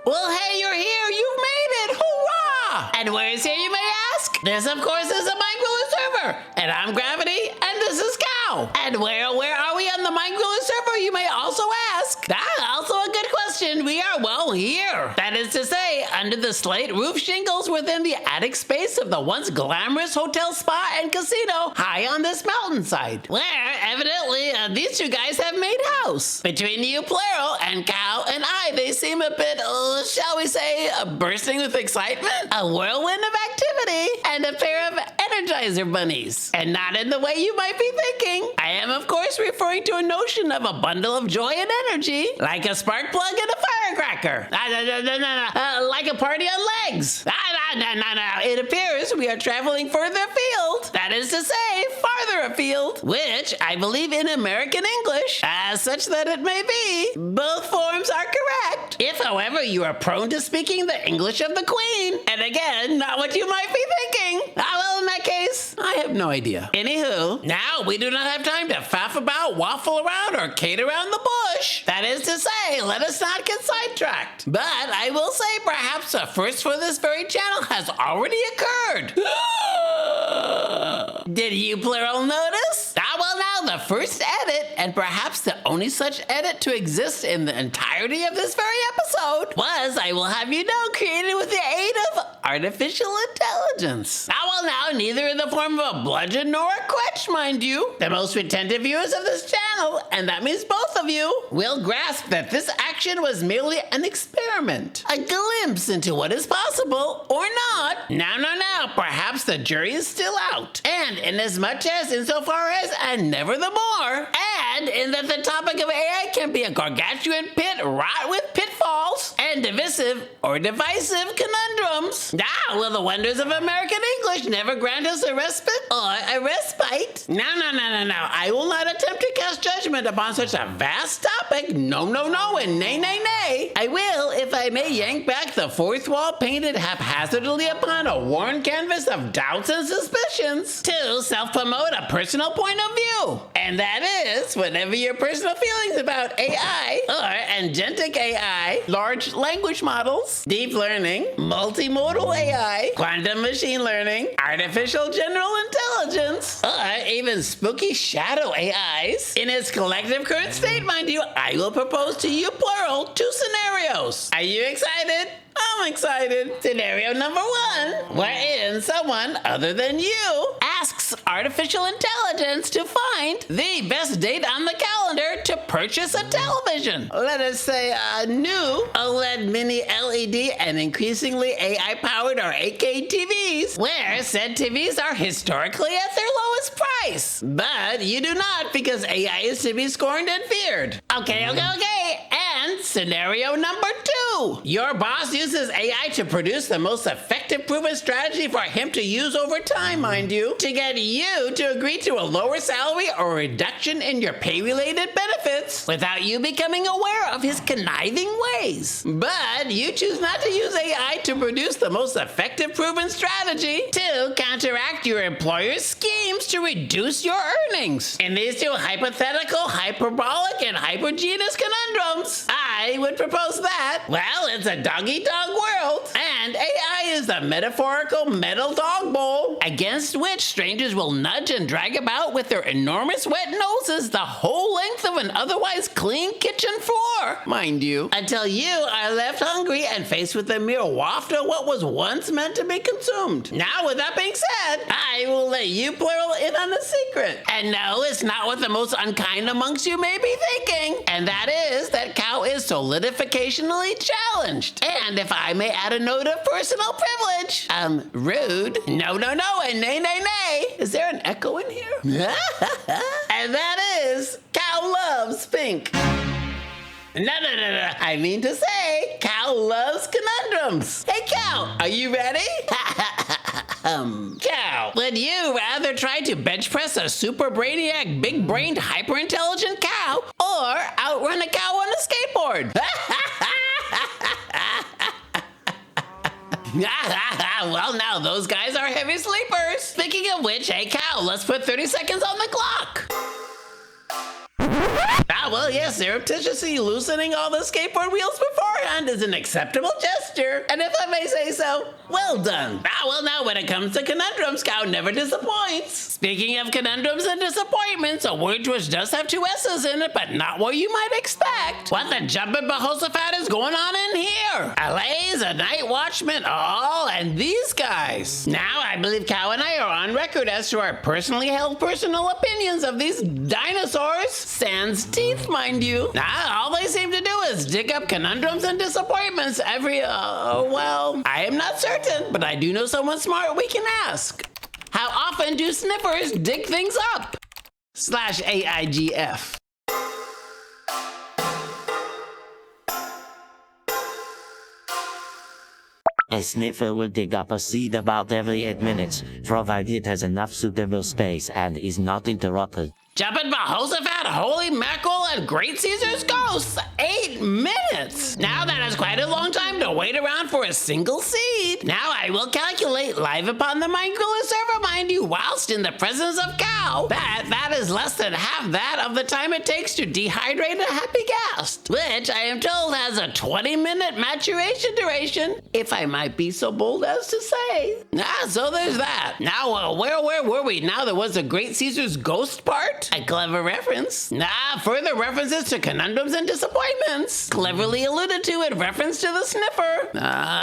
Well, hey, you're here. You've made it. Hoorah! And where is here, you may ask? This, of course, is the MindGriller Server. And I'm Gravity, and this is Cow. And where are we on the MindGriller Server, you may also ask? That's also a good question. We are, well, here. That is to say, under the slate roof shingles within the attic space of the once glamorous hotel, spa, and casino high on this mountainside, where, evidently, these two guys have made house. Between you, plural, and Cow and I, they seem a bit, shall we say, bursting with excitement, a whirlwind of activity, and a pair of Energizer bunnies. And not in the way you might be thinking. I am, of course, referring to a notion of a bundle of joy and energy, like a spark plug and a firecracker. Like a party on legs. It appears we are traveling further afield. That is to say, farther afield, which I believe in American English, as such that it may be, both forms are correct. If, however, you are prone to speaking the English of the Queen, and again, not what you might be thinking, well, in that case, I have no idea. Anywho, now we do not have time to faff about, waffle around, or kate around the bush. That is to say, let us not get sidetracked. But I will say perhaps a first for this very channel has already occurred. Did you plural notice? Well, now the first edit, and perhaps the only such edit to exist in the entirety of this very episode, was, I will have you know, created with the aid of artificial intelligence. Well, now, neither in the form of a bludgeon nor a quetch, mind you. The most retentive viewers of this channel, and that means both of you, will grasp that this action was merely an experiment, a glimpse into what is possible or not. Now, perhaps the jury is still out. And inasmuch as, insofar as, and never the more, and in that the topic of AI can be a gargantuan pit wrought with pitfalls and divisive or divisive conundrums. Will the wonders of American English never grant us a respite or a respite? No. I will not attempt to cast judgment upon such a vast topic. No, and nay. I will, if I may, yank back the fourth wall painted haphazardly upon a worn canvas of doubts and suspicions to self-promote a personal point of view. And that is, whatever your personal feelings about AI, or agentic AI, large language models, deep learning, multimodal AI, quantum machine learning, artificial general intelligence, or even spooky shadow AIs, in its collective current state, mind you, I will propose to you, plural, 2 scenarios. Are you excited? I'm excited. Scenario number 1, wherein someone other than you asks artificial intelligence to find the best date on the calendar to purchase a television. Let us say a new OLED mini LED and increasingly AI-powered or 8K TVs, where said TVs are historically at their lowest price. But you do not, because AI is to be scorned and feared. Okay. And scenario number 2, your boss uses AI to produce the most effective proven strategy for him to use over time, mind you, to get you to agree to a lower salary or reduction in your pay-related benefits without you becoming aware of his conniving ways. But you choose not to use AI to produce the most effective proven strategy to counteract your employer's schemes to reduce your earnings. In these two hypothetical, hyperbolic, and hypergenus conundrums, I would propose that, well, it's a dog-eat-dog world, and AI is the metaphorical metal dog bowl against which strangers will nudge and drag about with their enormous wet noses the whole length of an otherwise clean kitchen floor, mind you, until you are left hungry and faced with the mere waft of what was once meant to be consumed. Now, with that being said, I will let you plural in on the secret. And no, it's not what the most unkind amongst you may be thinking, and that is that Cow is solidificationally challenged. And if I may add a note of personal privilege, rude, no, and nay. Is there an echo in here? And that is, Cow loves pink. No. I mean to say, Cow loves conundrums. Hey, Cow, are you ready? Cow, would you rather try to bench press a super brainiac, big-brained, hyper-intelligent cow, or outrun a cow on a skateboard? Well, now those guys are heavy sleepers. Speaking of which, hey, Cow, let's put 30 seconds on the clock. Well, yes, surreptitiously loosening all the skateboard wheels before beforehand is an acceptable gesture. And if I may say so, well done. Now when it comes to conundrums, Cow never disappoints. Speaking of conundrums and disappointments, a word which does have two S's in it, but not what you might expect. What the jumping Bahosaphat is going on in here? LA's a night watchman, and these guys. Now, I believe Cow and I are on record as to our personally held personal opinions of these dinosaurs. Sans teeth, mind you. Now, all they seem to do is dig up conundrums and disappointments every, I am not certain, but I do know someone smart we can ask. How often do sniffers dig things up? /AIGF. A sniffer will dig up a seed about every 8 minutes, provided it has enough suitable space and is not interrupted. Jumping Bahosaphat, holy mackerel, and Great Caesar's ghosts. 8 minutes. Now that is quite a long time to wait around for a single seed. Now I will calculate live upon the MindGriller server, mind you, whilst in the presence of Cow. That is less than half that of the time it takes to dehydrate a happy guest, which I am told has a 20-minute maturation duration, if I might be so bold as to say. So there's that. Now, where were we? Now there was the Great Caesar's ghost part. A clever reference. Further references to conundrums and disappointments. Cleverly alluded to in reference to the sniffer. No.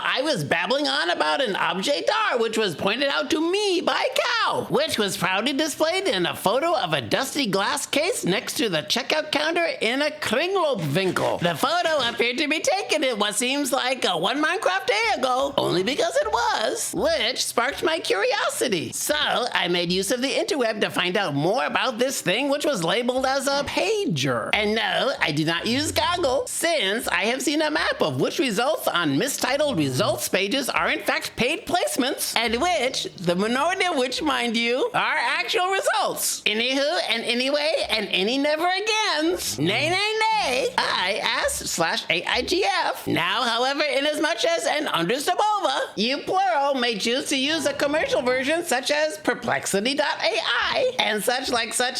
I was babbling on about an objet d'art which was pointed out to me by Cow, which was proudly displayed in a photo of a dusty glass case next to the checkout counter in a kringloopwinkel. The photo appeared to be taken in what seems like one Minecraft day ago, only because it was, which sparked my curiosity. So I made use of the interweb to find out more about this thing which was labeled as a pager. And no, I do not use Goggle, since I have seen a map of which results on mistitled results pages are in fact paid placements, and which, the minority of which, mind you, are actual results. Anywho, and anyway, and any never agains. Nay, I asked /AIGF. Now, however, inasmuch as an understandable, you plural may choose to use a commercial version such as perplexity.ai, and such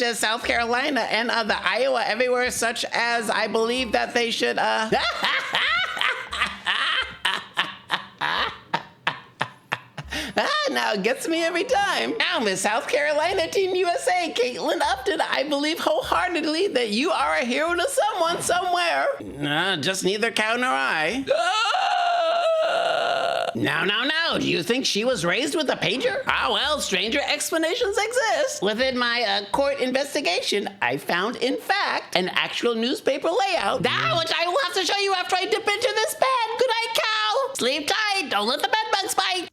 as South Carolina and the Iowa everywhere, such as I believe that they should, now it gets me every time. Now, Miss South Carolina, Team USA, Caitlin Upton, I believe wholeheartedly that you are a hero to someone somewhere. Just neither Cow nor I. Now, do you think she was raised with a pager? Well, stranger explanations exist. Within my court investigation, I found, in fact, an actual newspaper layout, which I will have to show you after I dip into this bed. Good night, Cow. Sleep tight. Don't let the bed bugs bite.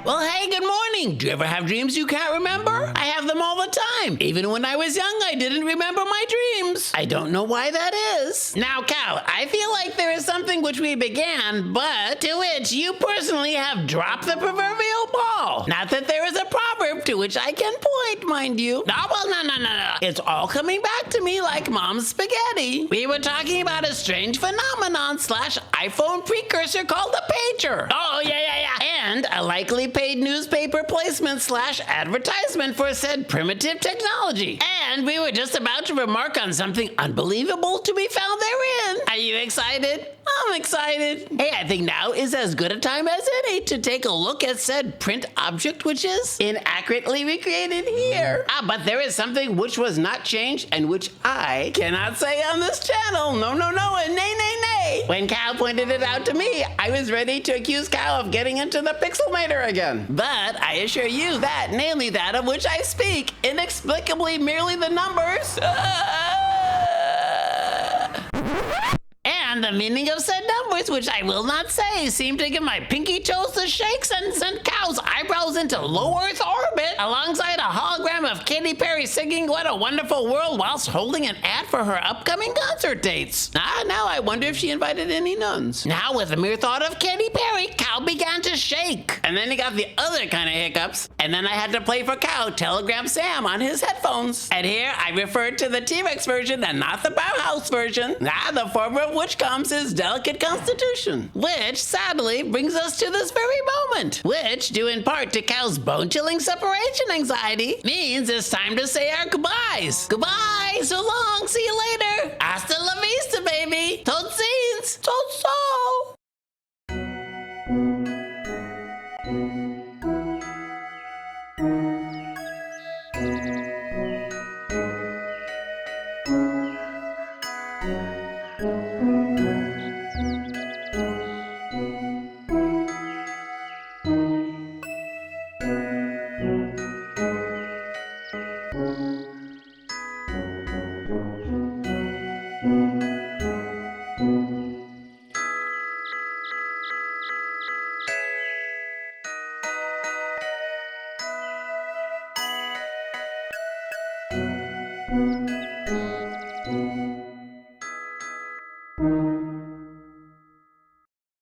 Well, hey, good morning. Do you ever have dreams you can't remember? I have them all the time. Even when I was young, I didn't remember my dreams. I don't know why that is. Now, Cow, I feel like there is something which we began, but to which you personally have dropped the proverbial ball. Not that there is a proverb to which I can point, mind you. No. It's all coming back to me like mom's spaghetti. We were talking about a strange phenomenon / iPhone precursor called a pager. Oh, yeah. And a likely paid newspaper placement / advertisement for said primitive technology. And we were just about to remark on something unbelievable to be found therein. Are you excited? I'm excited. Hey, I think now is as good a time as any to take a look at said print object which is inaccurately recreated here. But there is something which was not changed and which I cannot say on this channel. No, and nay. When Cow pointed it out to me, I was ready to accuse Cow of getting into the pixelmator again. But I assure you that, namely that of which I speak, inexplicably merely the numbers. And the meaning of said numbers, which I will not say, seem to give my pinky toes the shakes and send Cow's eyebrows into low Earth orbit, alongside a hologram of Katy Perry singing What a Wonderful World whilst holding an ad for her upcoming concert dates. Now I wonder if she invited any nuns. Now, with the mere thought of Katy Perry, Cow began to shake. And then he got the other kind of hiccups. And then I had to play for Cow Telegram Sam on his headphones. And here I referred to the T-Rex version and not the Bauhaus version. The former of which comes his delicate constitution. Which, sadly, brings us to this very moment. Which, due in part to Cow's bone-chilling separation anxiety, means it's time to say our goodbyes. Goodbye, so long, see you later. Hasta la vista, baby. Tot ziens, tot zo.